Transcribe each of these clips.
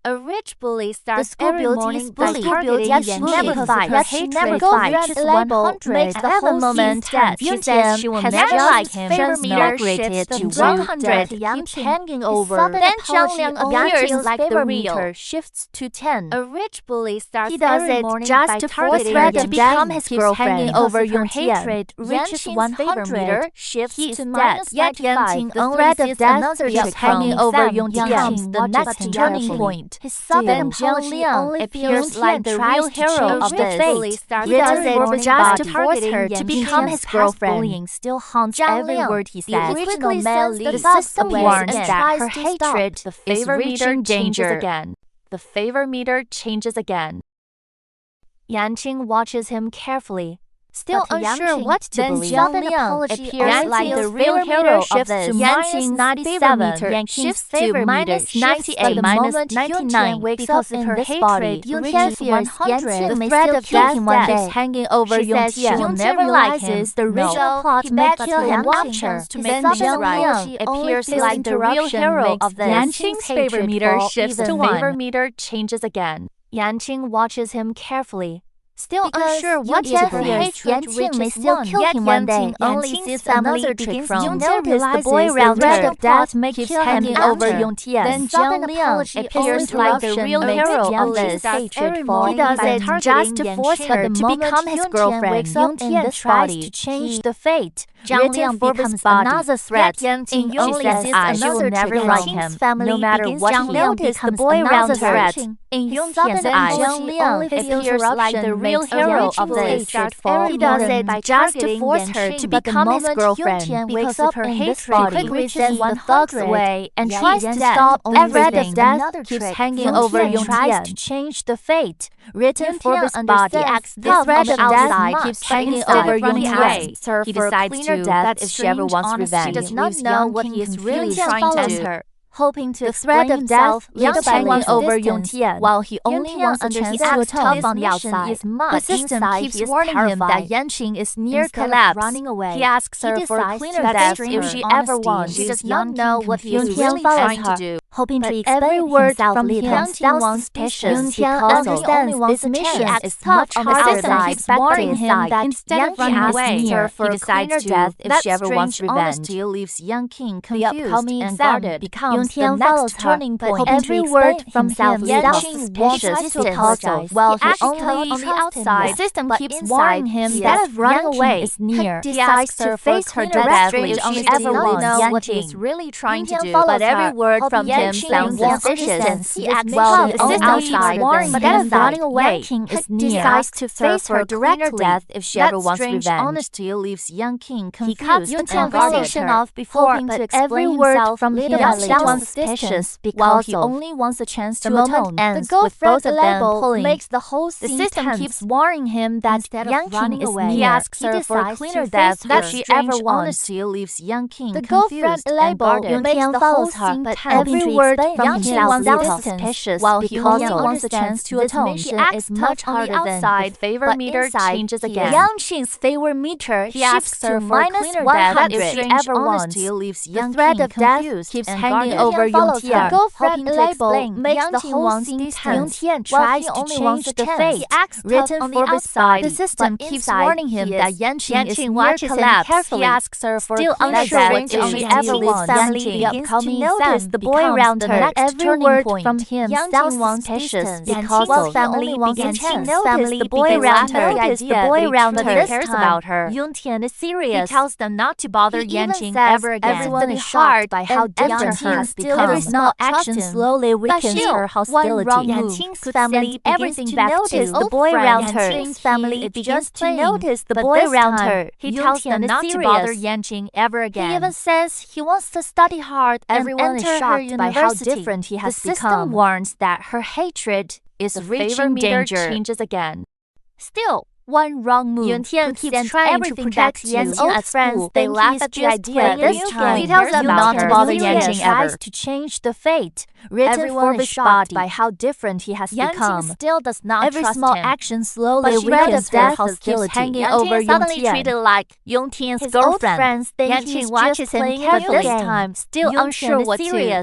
A rich bully starts school every builds morning his by bully. targeting Yet Yan she never Qing. fights. Her Yet she hatred never for fights. Yan's Label 100 makes the at the whole moment scene that tense. she says she will never like him. Transmitter Migrated to shifts 100 keeps keeps hanging over. Then Zhang Liang appears like the favor real. meter shifts to 10. A rich bully starts He does every it morning just by to targeting threat to Yan become Qing. his Keeps girlfriend. hanging Because over of her Yong Tian. hatred reaches Yan 100, favor meter shifts shifts to to minus Yet Yan 95. Qing The only threat sees of death another keeps trick hanging from over Sam. Yong Yang Tian. Qing The watches next him turning carefully. point. His sudden apology only feels like the real hero of the fate. He does it just to force her to become his girlfriend. Bullying still haunts every word he says. The original male lead the system warns and that her tries to hatred stop. is favor meter reaching changes danger. again. The favor meter changes again. Yan Qing watches him carefully. Still But unsure Yang what to then believe. Zhang Liang Liang appears Yan like the Qing's real favor hero meter of this. shifts to Yan minus Qing's 97. favor meter Yang shifts Qing's favor to meter minus shifts 98. at the minus moment 99 wakes because up of in her this hatred body. reaches Yan fears 100. the may threat still of kill death him one day. is hanging over She Yong says Tian. she'll Yong never Tian like realizes him. the No. original plot He makes begs kill for him one watch her. chance to His make sudden things right. apology Appears only like the real hero of this. Yan Qing's favor meter shifts to 1. favor meter changes again. Yan Qing watches him carefully. Still Because unsure what Yan to Qing believe. fears Yan Qing may still kill Yet him one Yan day. Qing only Yan sees Qing's family another trick begins from to Yong notice the the boy boy around threat her. of death Plot keeps keeps hanging hanging over after. Yong Tian. Then Zhang Zhang Liang Liang appears like the real hero of this hatred for he does it just to force her to become his girlfriend. Yong Tian tries to change the fate. Zhang Liang becomes another threat. Yan Qing In only says sees she will another never trick like from him. family No matter begins what Zhang he Liang notices, the becomes boy around another her. threat. In His Yong sudden Tian's eyes, apology she only feels like the real hero of this. He does it just to force her to become his girlfriend because of her hatred. He reaches the thug's way and tries to stop everything. Death keeps hanging over Yong Tian. Tries to change the fate written for this body. The threat of death keeps hanging over Yong Tian. He decides to death if she ever wants revenge. She does not know what he is really trying to do. Hoping to explain himself, keeps hanging over Yong Tian, while he only wants a chance to atone. On the outside, the system keeps warning him that Yan Qing is near collapse. He asks her for a cleaner death if she ever wants. She does not know what he is really trying to do. Hoping to explain himself from him, sounds suspicious because this mission is much harder than he expected. Instead of running away, he decides to death if she ever wants revenge. Leaves Yan Qing confused and guarded. Becomes the next turning point. Every word from him sounds suspicious to apologize. Well, he only on the outside, the system keeps warning him that running away is near. He asks her to face her directly if she ever wants. Know what he is really trying to do, but every word from him sounds suspicious. He acts well the system outside, warning him that running away is near. Decides to face her directly death if she ever wants revenge. Honesty leaves Yan Qing confused. He cuts the conversation off before, but every word from him sounds suspicious while he only wants a chance to atone. Ends with both of them pulling. Makes the whole scene the system tense. Keeps warning him that Yan Qing is near. He asks her for a cleaner death that she ever wants. Leaves Yan Qing the confused and guarded. Makes the whole scene but every word from him sounds suspicious while he only wants a chance to atone. She acts much harder than outside. Favor meter changes again. Yan Qing's favor meter shifts to minus 100 if she ever wants. The threat of death keeps hanging over Yong Tian. The girlfriend label makes the whole scene tense. Yong Tian tries to change the fate written for this side. The system keeps warning him that Yan Qing is near collapse. He asks her for still unsure what she ever wants. The upcoming notice the boy around her. Every word from him sounds suspicious because while family wants a chance. Family the boy around her. The boy around her cares about her. Yong Tian is serious. He tells them not to bother Yan Qing ever again. Everyone is shocked by how different he has become. Every small action slowly weakens her hostility. Yan Qing's family everything back to the boy around her. Yan Qing's family begins to notice the boy around her. He tells them not to bother Yan Qing ever again. He even says he wants to study hard. Everyone is shocked by how different he has become. The system warns that her hatred is reaching danger. Changes again. Still, one wrong move. Yong Tian keeps trying to protect Yan's old friends. They laugh at the idea this time. He tells them not to bother Yan Qing ever. Tries to change the fate written for his body by how different he has become. Yan Qing still does not trust him. Every small action slowly weakens her hostility. Hanging over Yong Tian. Suddenly treated like Yong Tian's girlfriend. His old friends think Yan Qing watches him carefully. But this time, still unsure what to do.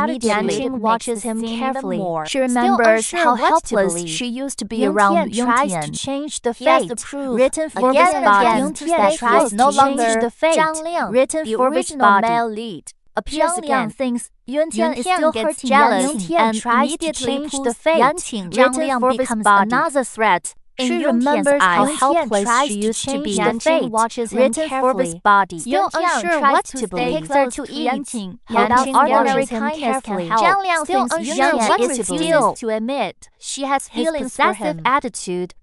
Immediately watches him carefully. She remembers how helpless she used to be around Yong Tian. To change the He has fate to prove written for again his and body again Yong Tian that tries he is no to longer change the fate Zhang Liang, written the for his original body. male lead. Appears Zhang Liang again. thinks Yuan Tian is Tian still gets hurting jealous Yan Qing and tries to immediately change pulls the fate Yan Qing written written for for his becomes body. another threat. She In Yong Tian's remembers how eyes, helpless tries she to used to change be. the Yan fate Qing watches him written for his carefully. body. Still unsure what to believe. Takes her to eat. Yan Qing. Yan Without Qing ordinary watches him kindness carefully. can help. Zhang Liang Still thinks unsure Yan what Qing refuses still to admit she has his feelings for possessive him. attitude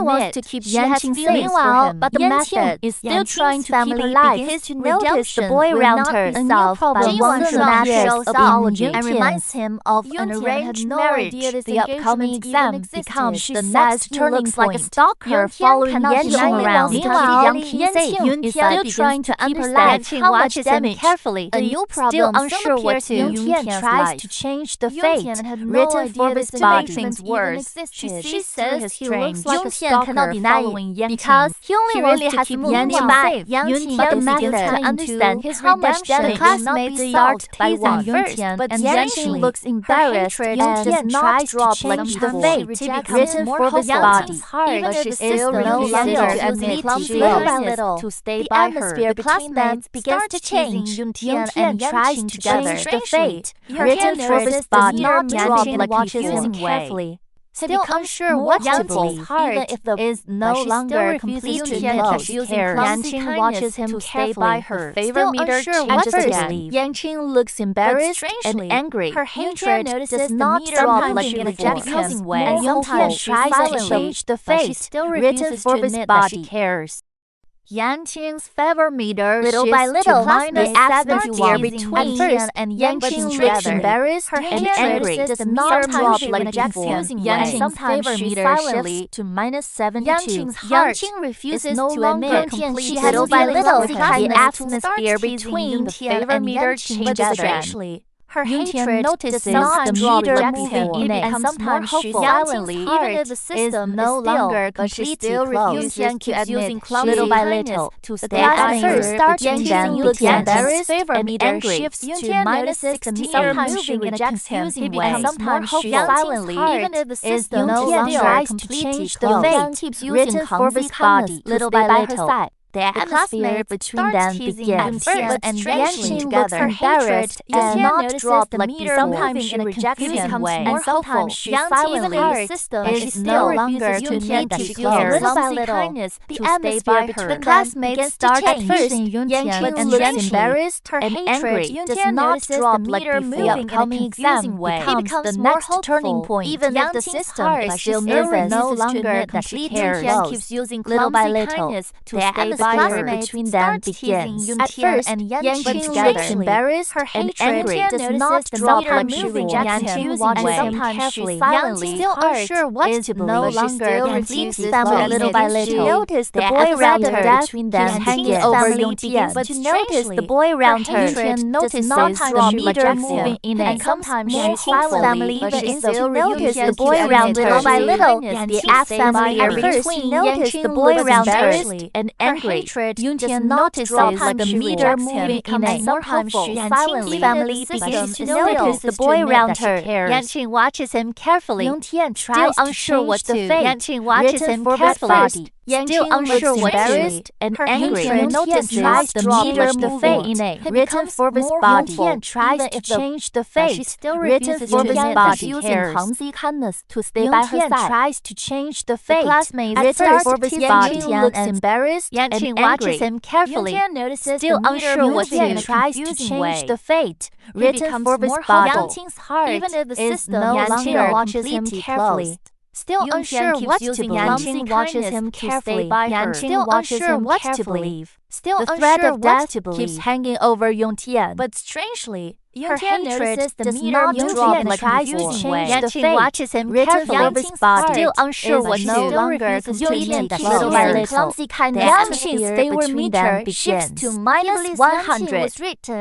only wants to keep Yanqing safe. Meanwhile, But the method is still trying to keep her life. because To notice the boy around her solved by one shows apology and reminds him of an arranged marriage. The upcoming exam becomes the next turning point. Like a stalker following Yanqing around. Meanwhile, Yanqing is still trying to understand how much damage carefully. a new problem Still unsure what to do, Yuntian tries to change the fate written for his body. Things worse. She says he looks like a Yuntian cannot stalker deny following it because he only wants to keep Yanqing safe. Yuntian begins to understand how much the classmates start teasing Yuntian, but Yanqing looks embarrassed and does not change the fate written for his body. But she still no longer admits little by little to stay by her. The classmates begins to change. Yuntian tries to change the fate written for his body. Yanqing watches him carefully. Still unsure what to believe, even if the is no longer completely closed. Yanqing watches him to stay by her. Still unsure what to believe. Yanqing looks embarrassed and angry. Her hatred does not drop like before. And sometimes she tries to change the fate written for his body. Cares. Yanqing's favor meter little by little the atmosphere between Yan and Yanqing looks embarrassed and angry. Does not drop like before. Yanqing's favor meter shifts to -72. Yanqing refuses to admit completely little by little the atmosphere between the favor meter changes strangely. Her hatred notices the meter moving and sometimes she silently, even if the system no longer completely closed, to admit little by little to stay at first. Yanqing looks embarrassed and angry. Shifts to -60. Sometimes she rejects him. Sometimes she silently, even if the system no longer completely closed, written for his body little by little. The atmosphere between them begins, but Yanqing looks embarrassed and not drop like before. Sometimes she rejects him, and sometimes she silently is no longer to need to care. Little by little, the atmosphere between the classmates start at first. Yanqing looks embarrassed and angry, does not drop like before. The upcoming exam becomes the next turning point. Even if the system is still nervous, no longer that she cares. Little by little, to stay by her between them begins. At first, Yanqing looks embarrassed and angry, does not drop like before. Yanqing watches him carefully. Silently, still unsure what to believe, no longer refuses them little by little. Notice the boy around her between them hanging over Yuntian, but to notice the boy around her notices the meter moving in it. Sometimes she silently, but still notice the boy around little by little. The atmosphere between notice the boy around her and angry. Yuntian notices like the meter moving in it. Sometimes she silently family begins to notice the boy around her. Yanqing watches him carefully. Yuntian tries still unsure what to do. Yanqing watches him carefully. Still unsure what embarrassed and angry. Notices the meter moving in it. Written for his body. Yuntian tries to change the fate. Written for his body. Using clumsy kindness to stay by her side. Tries to change the fate. Written for his body. Yanqing looks embarrassed and watches him carefully. Still unsure what to do. Tries to change the fate written for his body. Yanqing's heart even if the system no longer watches him carefully. Still unsure what to believe. Yanqing watches him carefully. Yanqing watches him what to believe. Still the threat of death keeps hanging over Yuntian. But strangely, her hatred does not drop like before. Yanqing watches him carefully over his body. Still unsure what no longer completely little by little. Yanqing's favor meter shifts to -100.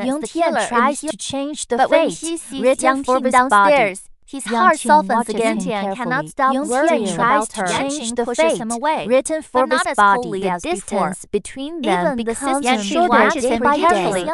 Yuntian tries to change the fate written for his body. His heart softens again and cannot stop worrying about her. Yanqing pushes him away, written for his body. The distance between them becomes shorter day by day.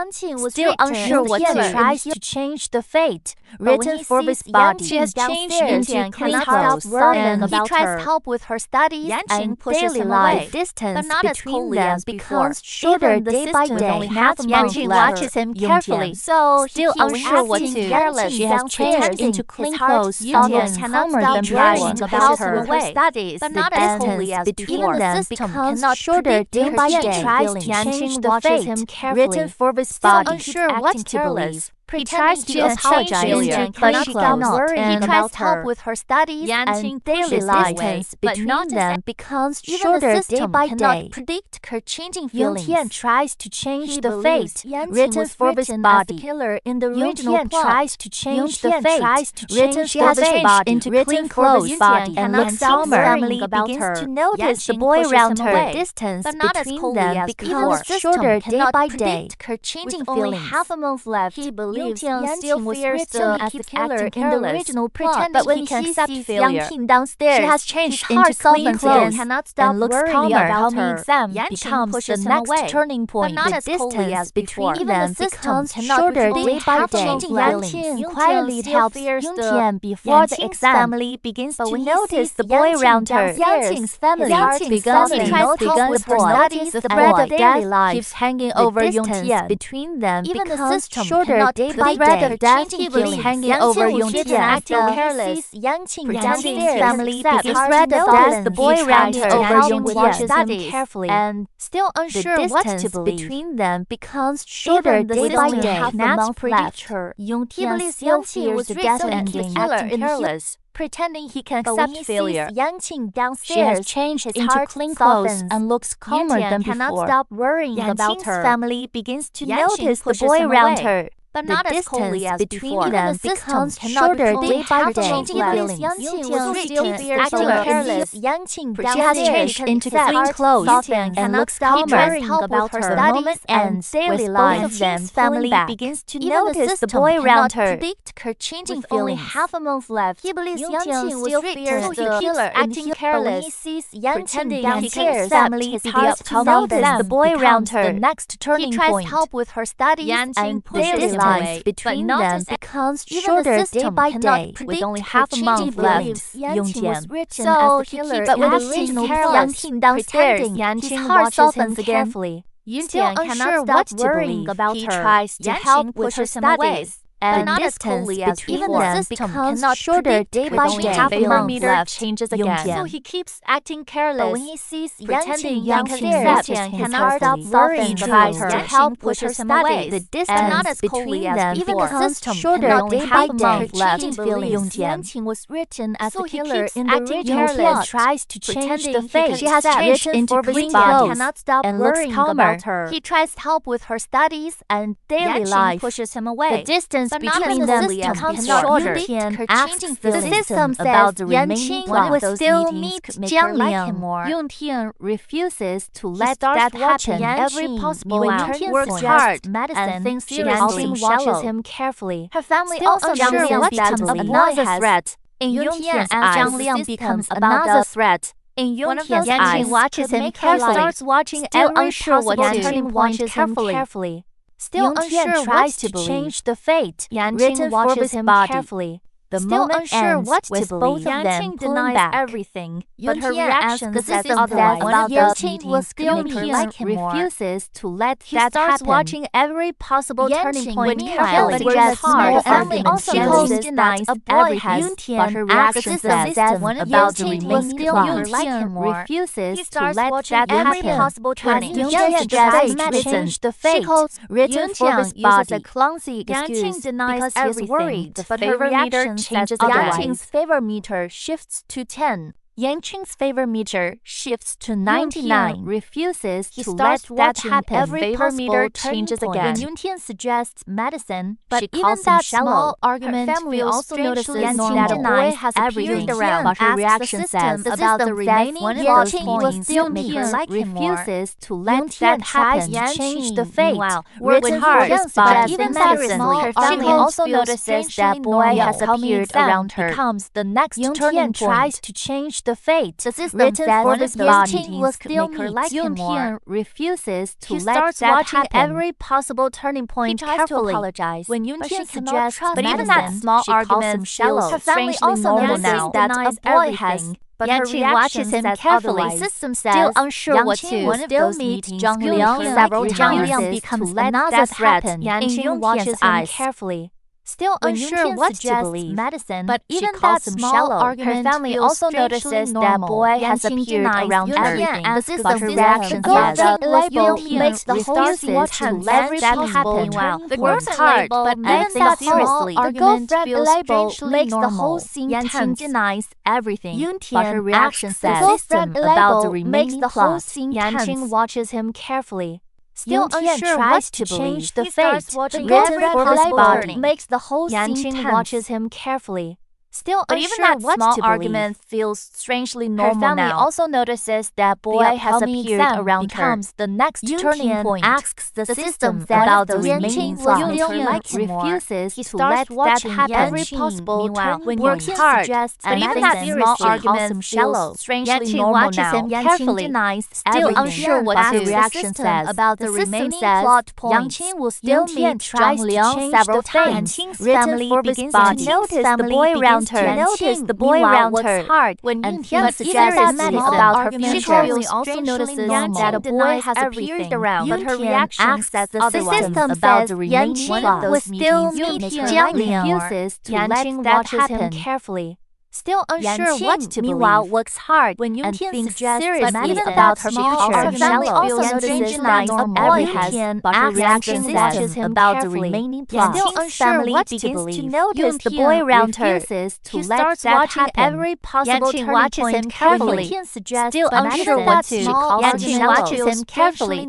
Still unsure what to tries to change the fate written for his body. She has changed into clean clothes and he tries help with her studies and pushes him away. The distance between them becomes shorter day by day. Yanqing watches him carefully, so still unsure what to do. She has changed into clean clothes. Yuntian cannot stop worrying about her studies, but not as wholly as before. Them becomes shorter day by day. Yanqing watches him carefully, written for his body. Unsure what to believe. He tries to apologize, but she got worried. He tries to help with her studies and daily life. Distance between them becomes shorter day by day. Predict her changing feelings. Yun Tian tries to change the fate written for this body. Killer in the original plot. Tries to change the fate written for this body into clean clothes body and looks calmer. Family begins to notice the boy around her. Distance between them becomes shorter day by day. Her changing feelings. Half a month left. He believes Yan still fears as the killer in the original plot, but when he sees Yang Qing downstairs, she has changed into clean clothes and looks calmer. Coming exam becomes the next turning point. The distance between them becomes shorter day by day. Yang Qing quietly helps Yun Tian before the exam. Family begins to notice the boy around her. Yang Qing's family begins to notice her studies. The thread of daily life keeps hanging over Yun Tian. Between them becomes shorter day by day. Keeps hanging over Yun Tian. Acting careless, Yang Qing downstairs family begins to notice the boy around her over Yun Tian carefully, and still unsure what to believe. Between them becomes shorter day by day. Not predict her. Yun Tian still fears the death ending. Acting careless, pretending he can accept failure. Yang Qing downstairs, she has changed into clean clothes and looks calmer than before. Cannot stop worrying about her. Family begins to notice the boy around her. But not as coldly as between them becomes shorter day by day. Feelings. Yang Qing was still acting careless. Yang Qing she has changed into clean clothes and looks calmer about her. The moment ends daily life. Both of them family begins to notice the boy around her. Predict her changing feelings. Only half a month left. He believes Yang Qing still fears the killer, acting careless. He sees Yang Qing downstairs. Family begins to notice the boy around her. The next turning point. He tries to help with her studies and daily life between them becomes shorter day by day. With only half a month left, Yun Tian. So he keeps acting careless, pretending his heart softens carefully. Yun Tian cannot stop worrying about her. He tries to help with her studies. And the distance between them becomes shorter day by day. Half a month left changes again. So he keeps acting careless. But when he sees pretending Yang Qing cannot stop worrying about her. To help with her studies. The distance between them becomes shorter day by day. Left Yang Qing was written as the killer in the original plot. Tries to change the fate. She has changed into clean clothes cannot stop and looks calmer about her. He tries to help with her studies and daily life. Pushes him away. The distance between them becomes shorter. Yun asks the system about the remaining plot. Will still meet Jiang Liang. Yun Tian refuses to let that happen. Every possible way works hard and thinks seriously. Watches him carefully. Her family also unsure becomes another threat. In Yun Tian's eyes, Jiang Liang becomes another threat. In Yun Tian's eyes, watches him carefully. Starts watching every possible turning point carefully. Still unsure tries to change the fate written for his body. The moment ends with both of them pulling back everything. But her reaction says otherwise. About the meeting will still make her like him more. Refuses to let that happen. He starts watching every possible turning point carefully. But it's hard. Family also denies a boy has. But her reaction says about the remaining plot. Refuses to let that happen. Every possible turning. Yun Tian suggests change the fate written for his body. A clumsy excuse because everything. Worried. But her reaction changes otherwise. Yang Qing's favor meter shifts to 10. Yang Qing's favor meter shifts to 99. Refuses to let that happen. Every favor meter changes again. When Yun Tian suggests medicine, but even that small argument, family also notices that a boy has everything around. But her reaction says about the remaining plot points still make her like him more. Refuses to let that happen. Change the fate. Works hard, but even that small family also notices that boy has appeared around her. Becomes the next turning point. Tries to change the fate. The system that for this body will still make her like him more. Refuses to let that happen. Every possible turning point carefully. Apologize. When Yun Tian suggests but even that small argument feels her family also notices that a boy has. But Yang Qing watches him carefully. System says still unsure what to. One of those meetings, Zhang Liang several times becomes another threat. Yang Qing watches him carefully. Still unsure what to believe, medicine, but even that small argument, her family also notices that boy has appeared around everything. But her reaction says the label makes the whole to every possible. Meanwhile, the girlfriend label, but even that seriously, the girlfriend label makes the whole scene tense. Denies everything, but her reaction says the system about the remaining plot. Yanqing watches him carefully. Still unsure what to change the fate. The written for his body makes the whole scene tense. Watches him carefully. Still unsure what to believe. Argument feels strangely normal now. Her family also notices that boy has appeared around her. Becomes the next turning point. Asks the system about the remaining plot. Refuses to let that happen. Every possible turning point. But even that small argument feels strangely normal now. Carefully denies. Still unsure what to reaction says about the remaining plot points. Yang Qing will still meet Zhang Liang several times. Family begins to notice the boy around her. Notice the boy around her hard when Yuntian suggests about her future. She also notices that a boy has appeared around, but her reaction asks at the system about the remaining plot. Will still meet Jiang Liang. Refuses to let that happen carefully. Still unsure what to believe. Meanwhile, works hard when Yuntian thinks seriously about her future. Her family also notices that a boy has, but her reaction says about the remaining plot. Still unsure what to believe. To notice the boy around her. He starts watching every possible turning point carefully. Still unsure what to. Yanqing watches him carefully.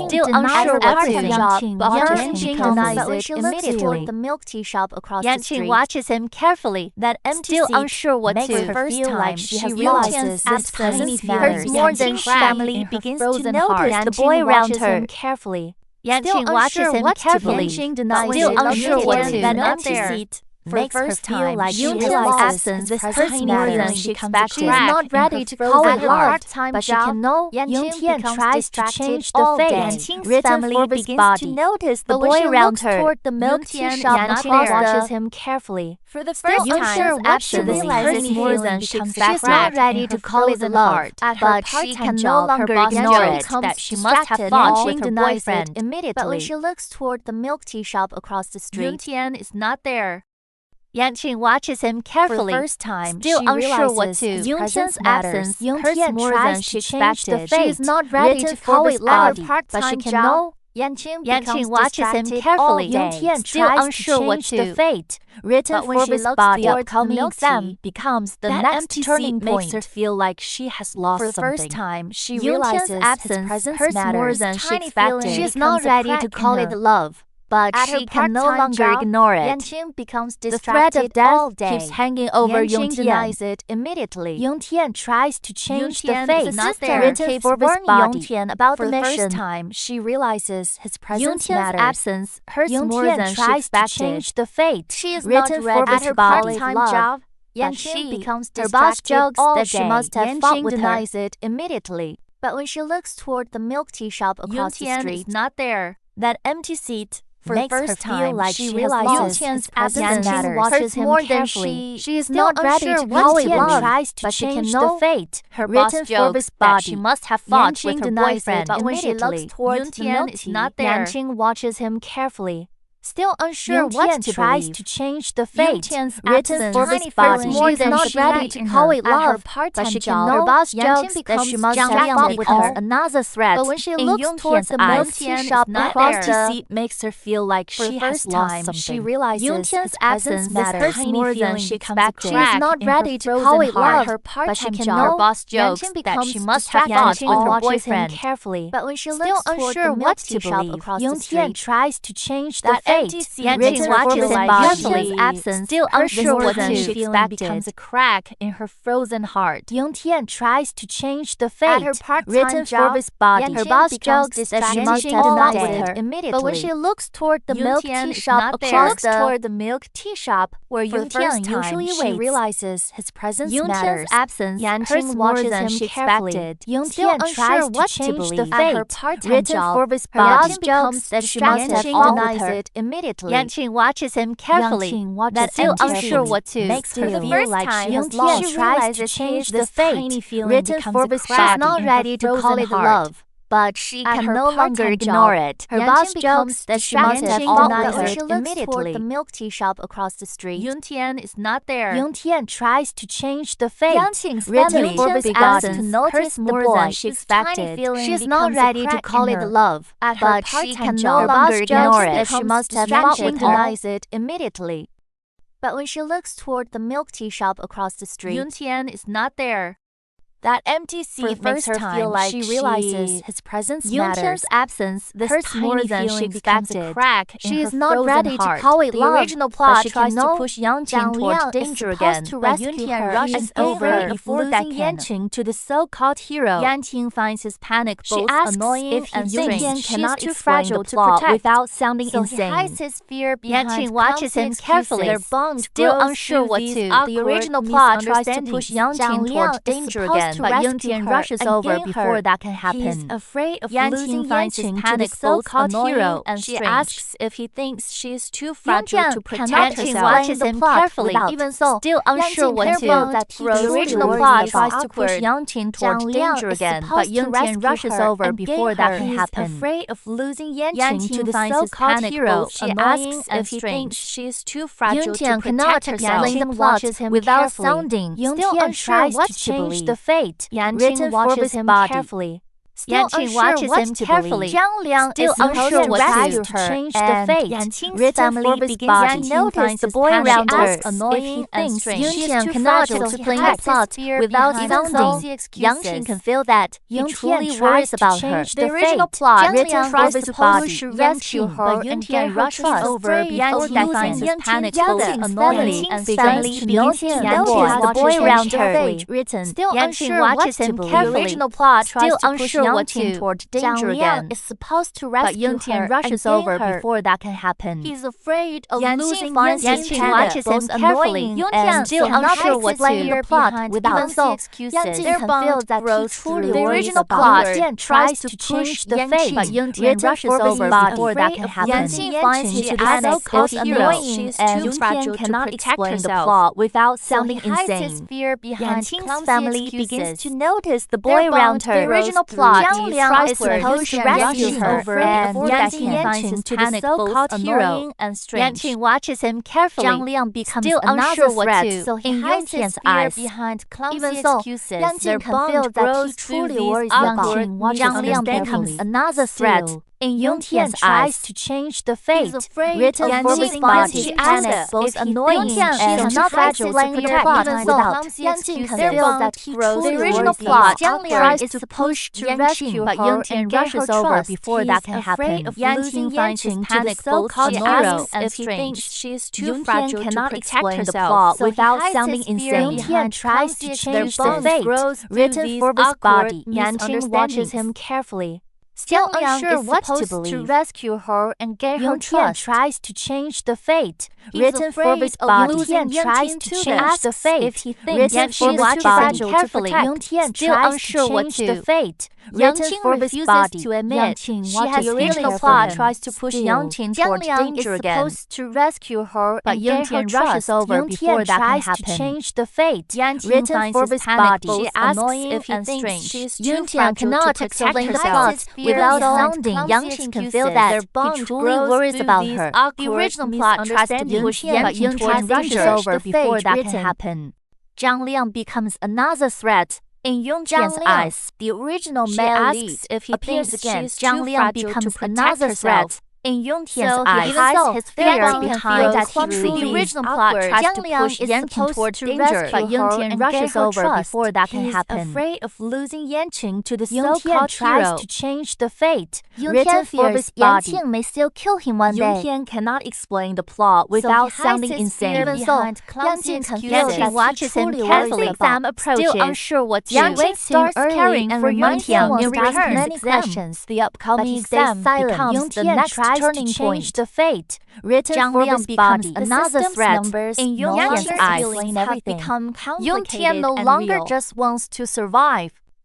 Still unsure what to. But Yanqing denies it immediately. The milk tea shop across the street. Yanqing watches him carefully. That empty seat. Still unsure what makes her first time she realizes this presence matters more than family begins to notice the boy around her carefully. Yanqing watches him carefully, still unsure what to. That empty seat makes her feel like Yuntian's absence is more than she expected. She is not ready to call it love, but she can know Yuntian tries to change the fate. Written family begins to notice the boy around her. Toward the milk tea shop, watches him carefully. For the first time, absence realizes more than she expected. She is not ready to call it love, but she can no longer ignore it. That she must have fought with her boyfriend immediately. But when she looks toward the milk tea shop across the street, Yuntian is not there. Yanqing watches him carefully. For the first time, still unsure what to. Yuntian's absence hurts more than she expected. She is not ready to call it love, but she can know. Yanqing watches him carefully. Yuntian still unsure what to. Fate written for his body. The upcoming exam becomes the next turning point. Makes her feel like she has lost something. For the first time, she realizes his presence hurts more than she expected. She is not ready to call it love, but she can no longer ignore it. Yanqing becomes distracted. The threat of death keeps hanging over Yuntian. Denies it immediately. Yuntian tries to change the fate. Written for his body. Yuntian about the mission. For the first time, she realizes his presence matters. Absence hurts more than she expected. To change the fate. She is written not ready at her part-time job. Yanqing becomes distracted. Her boss jokes that she must have fought with denies her. It immediately. But when she looks toward the milk tea shop across the street, is not there. That empty seat for the first time, like she realizes Yuntian's absence matters more than she is not ready to call it love, but she can know the fate. Her boss jokes that she must have fought with her boyfriend, but when she looks towards the milk tea, Yanqing watches him carefully. Still unsure what to tries to change the fate. Written for his body. She is not ready to call it love, but she can know. Her boss jokes that she must have fought with her. Another threat. But when she looks towards the milk tea shop across the seat, makes her feel like she has lost something. She realizes Yuntian's absence matters more than she expected. She is not ready to call it love, but she can know. Her boss jokes that she must have fought with her boyfriend carefully. But when she looks towards the milk tea shop across the street, tries to change the fate. Yanqing watches him Yuntian's absence, still unsure what she expected. Becomes a crack in her frozen heart. Yuntian tries to change the fate. At her part-time job, for his body. Her boss jokes that she must have fought with her immediately. But when she looks toward the milk tea shop across the milk tea shop, where Yuntian usually waits, she realizes his presence matters. Absence hurts more than she expected. Yuntian tries to change the fate. At her part-time job, for his body jokes that she must have fought with her immediately. Yanqing watches him carefully. That still unsure what to. Makes her feel like she has lost. She tries to change the fate. Written for his body. She is not ready to call it love, but she can no longer ignore it. Her boss jokes that she must have organized it immediately. The milk tea shop across the street. Yuntian is not there. Yuntian tries to change the fate. Yanqing's Written family begins to hurts notice more more than she she expected. expected. She is not ready to call it love, but she can no longer ignore it. She must have organized it immediately. But when she looks toward the milk tea shop across the street, Yuntian is not there. That empty seat makes her feel like she realizes his presence matters. Yuntian's absence hurts more than she expected. She is not ready to call it love. The original plot but tries she to knows push Yangqing toward danger again, to but rescue Yuntian her. rushes over before that can. Yanqing to the so-called hero. Yanqing finds his panic She both asks annoying if and he thinks strange. she is too explain fragile the to plot protect without sounding So insane. he hides his fear behind Yanqing watches him clumsy carefully. excuses. Their bond Still grows unsure through what these to. awkward The original plot tries to push misunderstandings. Yangqing Zhang toward Liang danger is again, supposed to but rescue Yuntian her rushes and over gain before her. that can happen. He is afraid of Yanqing losing finds his Yanqing to the panic so-called both hero, annoying and she strange. asks if he thinks she is too fragile Yuntian to protect cannot herself. Yanqing watches him carefully, even so, still unsure what to do. The original plot tries to push Yangqing toward danger again, but Yuntian rushes over before that can happen. He is afraid of losing Yanqing to the finds his so-called panic hero. both She annoying asks and if he strange. thinks she is too fragile to Yuntian cannot protect herself. explain the Yangqing plot watches him without carefully. sounding. Still Still unsure unsure what to to change believe. the fate. Yanqing watches him carefully. Still Yanqing unsure watches what him to carefully. believe. Zhang Liang Still is unsure supposed to what to rescue do. her, Change and the fate. Yanqing's Written family Forbes begins body. to notice finds the his boy panic around her. both If he annoying and thinks strange. Yuntian She is too cannot fragile to explain hide the plot his without behind sounding. clumsy Yangqing can feel that he Yuntian truly tries worries to about her. change The the original fate. plot Zhang written Liang for is his supposed body to rescue Yanqing, her but and Yuntian get her rushes trust. over Yanqing before that finds his can panic happen. both annoying and family strange. begins to Yuntian notice watches the boy him around her. carefully. Written. Still Yanqing unsure watches what to him believe. carefully. The original plot tries Still to push unsure what Yangqing to. toward Zhang danger Liang again. is supposed to But rescue Yuntian her rushes and gain over her. before that can happen. He's afraid of Yanqing losing finds Yanqing Yanqing watches him both carefully. annoying Yuntian and still cannot unsure what explain to the plot behind without clumsy excuses. excuses. Their Can bond feel that grows he through truly the worries original about plot. her. Yanqing tries to change the fate, but Yuntian written rushes for his over body before that can happen. Yanqing finds his panic so-called both hero. annoying She is and too fragile to cannot protect explain the herself. plot without So sounding he hides his insane. fear behind Yanqing's clumsy family excuses. begins to notice the boy Their around bond her. The original grows plot through Zhang these Liang is trustworthy supposed to Yuntian rescue rushes her, over and before that Yanqing can finds his to the panic so-called both hero. annoying and strange. Yanqing watches him carefully. Zhang Liang becomes still another unsure what threat, to. so he In hides his Yuntian's fear eyes. behind clumsy Even so, excuses. Yanqing Their can bond feel that grows he through truly these worries awkward about her. Zhang Liang becomes another threat. Still, In Yuntian Yuntian's tries eyes. to change the fate. He's afraid Written of for losing his Yanqing body. She Panic asks both if he annoying thinks and she is not fragile explain to the protect plot even without clumsy Yanqing excuses. can feel that he grows truly the original worries plot. about Zhang Liang Liang is is supposed to Yanqing, rescue but her Yuntian and gain her rushes over trust. before He's that can afraid happen. of Yanqing losing finds his Yanqing to the panic both so-called annoying hero and if he strange. thinks she is too Yuntian fragile cannot to protect explain the herself. plot So he without hides sounding his fear insane. behind Yuntian tries clumsy to excuses. change the Their bond fate. grows through Written these for his awkward body. Yanqing watches misunderstandings. him carefully. Still Zhang Liang unsure is what to supposed to believe. rescue her and gain her Yuntian trust. tries to change the fate. He's Written for afraid his of body. losing Yuntian tries Yanqing to too. change the Asks fate. if he thinks Written Yanqing for is his too body. fragile to Carefully. protect. Yuntian Still tries unsure to what change to the do. fate. Written Yanqing for his refuses body. to admit Yanqing she watches has the original original plot plot tries to push Yangqing Zhang toward Liang danger is again. supposed to rescue her But and gain her Yuntian rushes trust. over before that can tries to happen. change the fate. Yanqing Written finds for his his panic body. both She asks annoying if he and thinks strange. she is too Yuntian fragile cannot to explain protect herself herself without behind sounding. clumsy Yangqing can feel excuses. that Their he bond truly grows worries through about these her. The original plot tries to push Yuntian, but Yanqing Yuntian toward rushes danger. over The before fate that can written. happen. Zhang Liang becomes another threat. In Yuntian's eyes, the original she male lead, asks if he appears thinks again. she's Zhang too Liang fragile becomes to protect another herself. threat. In Yuntian's So he eyes, hides his fear behind that clumsy he The really original is plot awkward. tries Zhang to Liang push is Yanqing supposed toward to danger, rescue but her Yuntian and rushes gain her over trust. before that can He's happen. afraid of losing Yanqing to the Yuntian so-called tries hero. to change the fate. Yuntian Written for his fears body. Yanqing may still kill him one day. Yuntian cannot explain the plot without So he hides sounding his insane. fear Even so, behind clumsy Yanqing excuses. Yanqing watches him Truly carefully. worries Exam about. approaches. Still unsure what to Yanqing do. starts caring and for reminds Yuntian Yuntian in to ask return. many questions. The upcoming But he stays exam silent. becomes the Yuntian next tries to turning change point. the fate. Written Zhang for Liang his becomes body. another The threat. numbers In no Yuntian's longer eyes, feelings have everything. become complicated Yuntian no and longer real. just wants to survive.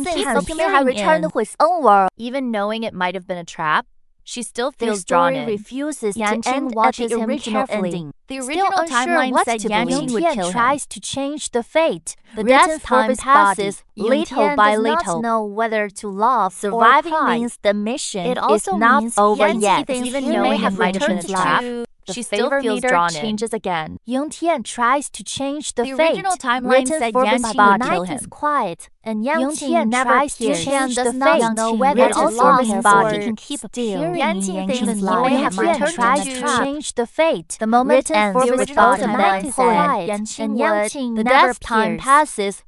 thinks Yang returned to his own world. Even knowing it might have been a trap, she still The feels drawn story in. refuses to Yan Qing end at watches the him original carefully. ending. The Still original unsure timeline what said to Yan believe, Qing would kill him. tries to change the fate. The Written death time for his passes body. little by does little. not know whether to love Surviving or cry. means the mission It is also not means over Yan yet. thinks Even he knowing may it have might have been a returned trap, to she the still favor feels meter drawn in. changes again. Yang Tian tries to change the The fate. original timeline Written said for Yan his Qing body. would kill Night is him. quiet, and Yang Yang Tian Qing never tries to appears. change does the not fate. know Written whether for to love his his body. body. He can keep appearing. Yan in Qing Yang thinks Qing's he life. may have Yan Tian tries to to change the fate. The moment Written ends for with his the body. timeline Night is said quiet, Yan Qing and Yang would. Qing The never death time appears. passes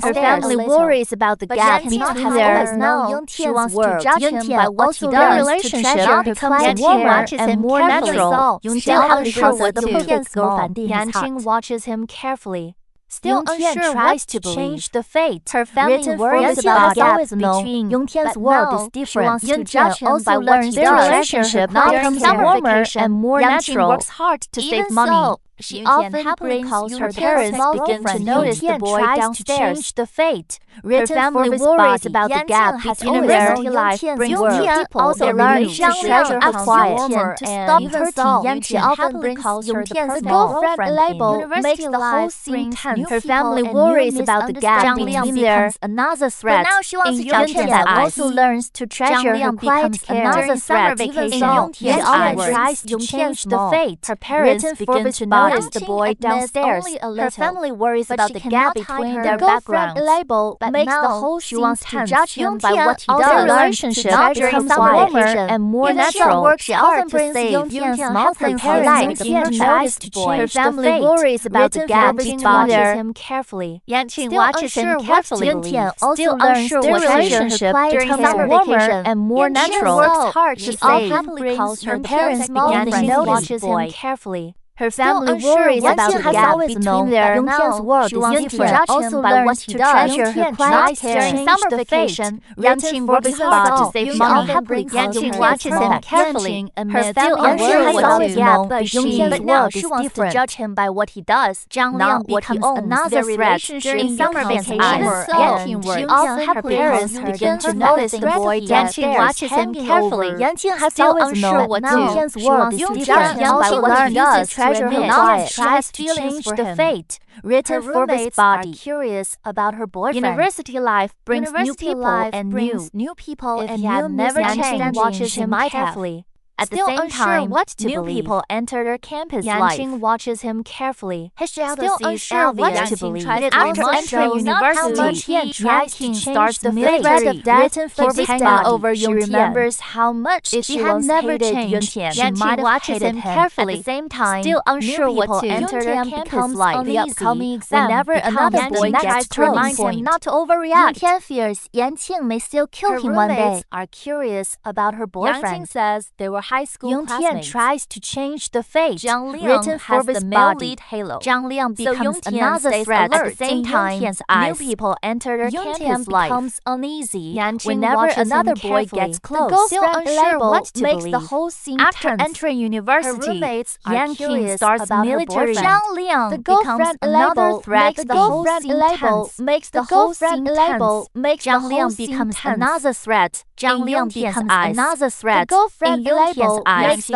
downstairs. Her family worries about the gap between their now. She wants to judge him by what he does. The relationship becomes warmer and more natural. Still unsure what the perfect girlfriend Yan Qing watches him carefully. Still unsure what to change the fate. Her family worries about the gap between Yongtian's world is different. Yongtian also learns their relationship becomes warmer and more natural. Works hard to save money. She often brings her parents begin to notice the boy downstairs. Change the fate. Her family worries about the gap between their life brings people. Also learns to treasure her quiet to stop hurting. She often calls her the girlfriend label makes the whole scene tense. Her family worries about the gap between their another threat. In Yongtian also learns to treasure her quiet care. Another threat. Even so, she often tries to change the fate. Her parents begin to know notice the boy downstairs. Her family worries about the gap between their backgrounds. Label makes the whole scene wants to judge him by what he does. Their relationship becomes warmer and more natural. She often brings Yongtian's small things he likes. Yongtian tries to change her family worries about the gap between watches him carefully. Yanqing watches him carefully. Yongtian also learns their relationship becomes warmer and more natural. Works hard to save. Happily calls her parents. Yanqing watches him carefully. Her family worries about the gap between their Yongtian's world. Yongtian also learns to treasure her quiet during summer vacation. Yanqing works hard to save money. Yanqing watches him carefully. Her family worries about the gap, but now she wants to judge him by what he does, not what he owns. Another threat during summer vacation. Yanqing works. Also, her parents begin to notice the boy. Yanqing watches him carefully. Yanqing has always known what Yongtian's world is different by what he does. Treasure her quiet. She has feelings for the fate written for this body. Curious about her boyfriend. University life brings new people and new people and new never changed. Watches him carefully. At the same time, new people enter their campus life. Yanqing watches him carefully. Still unsure what to believe. After entering university, Yanqing starts the military written for this body. Over she remembers how much if she had never changed. Yanqing watches him carefully. At the same time, still unsure what to enter their campus life. The upcoming exam. Whenever another boy gets to remind him not to overreact. Yongtian fears Yanqing may still kill him one day. Are curious about her boyfriend. Yanqing says they were high school classmates. Yongtian tries to change the fate written for this body. Halo. Zhang Liang becomes another threat. At the same time, new people enter their campus life. Becomes uneasy whenever another boy gets close. Still unsure what to believe. The whole scene after entering university, Yanqing starts military. Zhang Liang becomes another threat. The whole scene tense. Makes the whole scene tense. Zhang Liang becomes another threat. Zhang Liang becomes another threat. In Yongtian's eyes,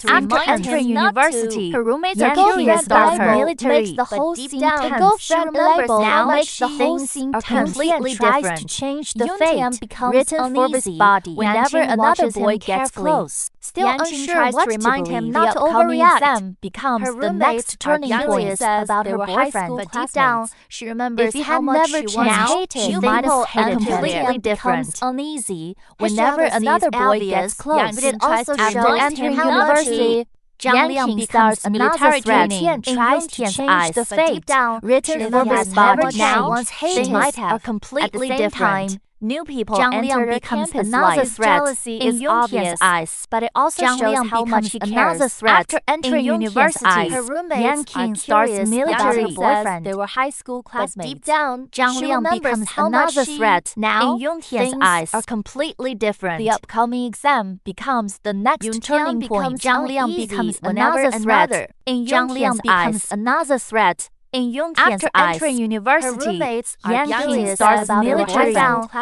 after entering university, her roommates are curious about her. Military, the whole scene tense. She remembers now makes the whole scene completely different. To change the fate written for this body. Whenever another boy gets close, still unsure what to remind him not to overreact. Becomes the next turning point about her boyfriend. But deep down, she remembers how much she once hated. She might have hated completely different. Uneasy whenever another boy gets close. It also shows entering university. Zhang Liang becomes another threat. Tries to change the fate written for this body. Now, once hated, are completely different. New people enter their campus another threat in Yongtian's eyes, but it also shows how much he cares. Another threat after entering university, her roommates Yanqing starts military boyfriend. They were high school classmates. But deep down, Zhang Liang becomes another threat. Now, in Yongtian's eyes are completely different. The upcoming exam becomes the next turning point. Zhang Liang becomes another threat. In Yongtian's eyes, another threat. In Yongtian's after entering university, Yanqing starts military.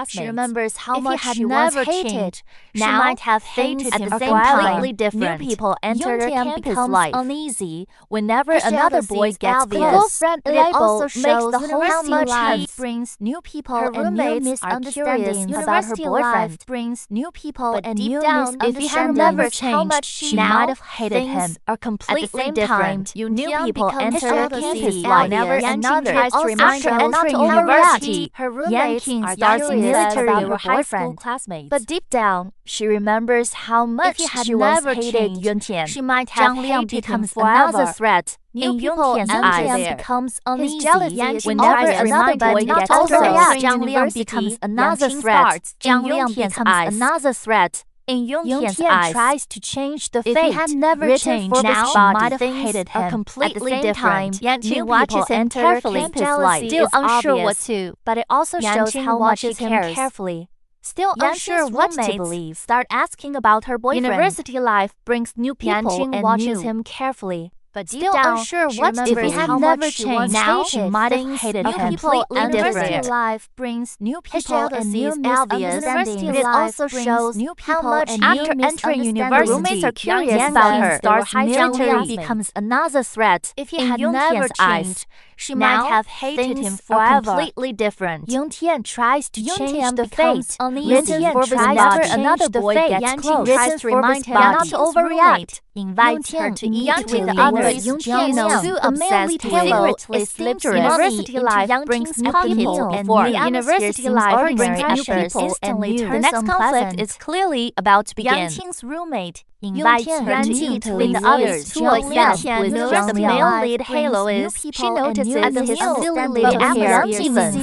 She remembers how much she once hated. She might have hated him at the same time. New people enter their campus life. Uneasy whenever another boy gets close. It also shows the whole scene life brings new people and new misunderstandings about her boyfriend. Brings new people and new misunderstandings. If he had never changed, she might have hated him. Are completely different. New people enter their campus life. Whenever another tries to remind her not to overreact, her roommates starts military with her boyfriend. But deep down, she remembers how much she once hated Yongtian. She might have hated becomes another threat. In Yongtian's eyes, becomes uneasy. Whenever another boy gets closer, Zhang Liang becomes another threat. Zhang Liang becomes another threat. In Yongtian's eyes, tries to change the fate. If he had never changed, now she might have hated him. Completely different. Yanqing watches him carefully. Still unsure what to, but it also shows how much he cares. Carefully. Still unsure what to believe. Start asking about her boyfriend. University life brings new people and watches him carefully. But deep down, unsure what if he had never changed. Now she might have hated him. Completely different. Life brings new people and new misunderstandings. It also shows new people how much and after entering university, roommates are curious about her. Starts military becomes another threat. If he had never changed, She might have hated him forever. Completely different. Yongtian tries to change the fate. Uneasy. Whenever another boy gets close, tries to remind him not to overreact. Invites her to eat with the others. Yongtian knows the male lead halo is dangerous. University life brings new people before. University life brings new people instantly. The next conflict is clearly about to begin. Yangqing's roommate invites her to eat with the others. Yongtian knows the male lead halo is. She notices his silly little hair.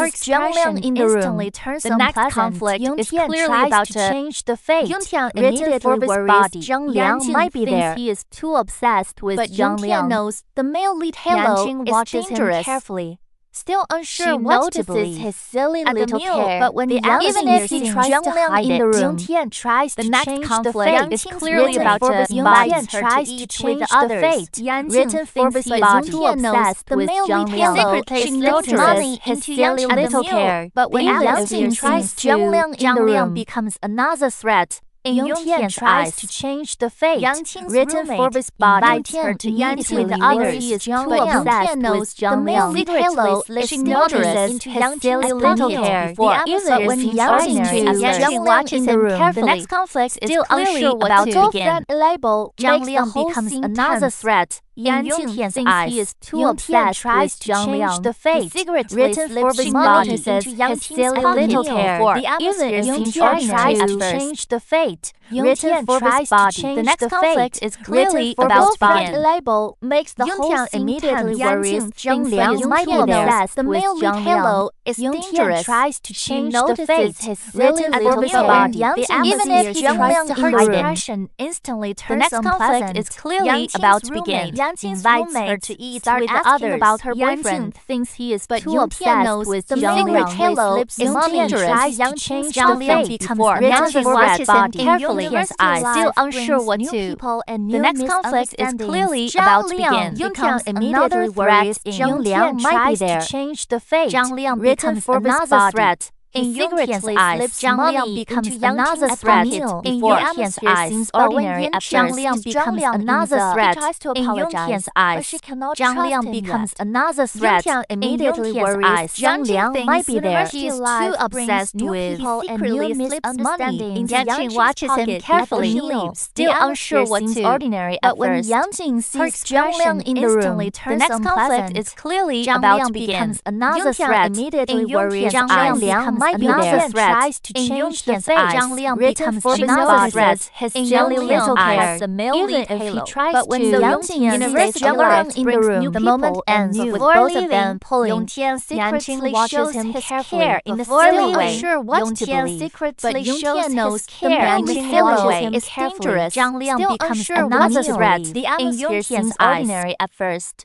Her expression in the room. The next conflict is clearly about to change the fate. Yongtian immediately worries Zhang Liang might be there. He is too obsessed with Zhang Liang. Knows the male lead halo watches is dangerous. Him carefully. Still unsure she what to believe. His silly little hair, but when even if he tries to hide in the it, room, tries the to next change conflict the is clearly about to invite her to eat with the others. Written Forbes body too obsessed with Zhang Liang. Secretly slips money his silly little hair, but when Yangqing tries to, Zhang Liang becomes another threat. In Yongtian tries to change the fate. Yangqing's written Forbes body invites her to eat with the the others. He is too Yongtian knows Zhang Liang. She notices into his silly little hair. But when Yangqing watches him carefully, the next conflict is clearly about to begin. Zhang Liang becomes another threat. Yangqing thinks he is too obsessed with Zhang Liang. The fate. He secretly written slips money notices into his silly little hair. Even Yongtian tries to change the fate. Written tries body. to change The next conflict is clearly written about to begin. label makes the whole Yongtian scene immediately tense. worries Zhang thinks Liang he is might be too there. obsessed The with male lead Zhang halo Liang. is Yongtian dangerous. tries to She change the notices fate. his Written silly little little body. body. The Even if he tries to hide it, expression instantly turns the next conflict is clearly about to begin. Invites her to eat with the others. About her boyfriend thinks he is but too obsessed with the Zhang male Liang. halo is dangerous. tries to change Zhang the Liang fate. becomes Yangqing watches him carefully. Yongtian's Still unsure what to. The next conflict is clearly about to begin. Yongtian immediately worries Zhang Liang might be there. change the fate. Zhang Liang written becomes Forbes another body. threat. In Yongtian's secretly eyes, slips Zhang Liang money becomes into another Yangqing's threat. meal. In Before Yongtian's eyes, seems but ordinary when at Zhang first, Liang becomes another threat. In Yongtian's eyes, Zhang Liang becomes another threat. Yongtian immediately Yongtian's worries eyes, Zhang Liang might be there. He is too obsessed with secretly slips money into Yangqing watches him carefully. Still unsure what to. Ordinary but at when first. Yangqing Her sees Zhang Liang in the room, the next conflict is clearly about to begin. becomes another threat. immediately In worries Zhang Zhang Liang Liang might be another there. threat. Tries to In change the Yongtian's fate. eyes, Zhang Liang written becomes Forbes another body. threat. His In jelly Zhang little Liang's hair. eyes, the male Even lead if he halo. tries But when to, Yongtian University sees Zhang life Liang brings in the new the moment people ends and with before both of leaving, them pulling. Yongtian secretly watches shows him his carefully care in a before silly leaving. way. Sure what to Yongtian believe. secretly But shows Yongtian knows his the care male in a lead silly halo way. is dangerous. Zhang Liang Still becomes unsure what another to threat. believe. The In atmosphere Yongtian's seems eyes, ordinary at first.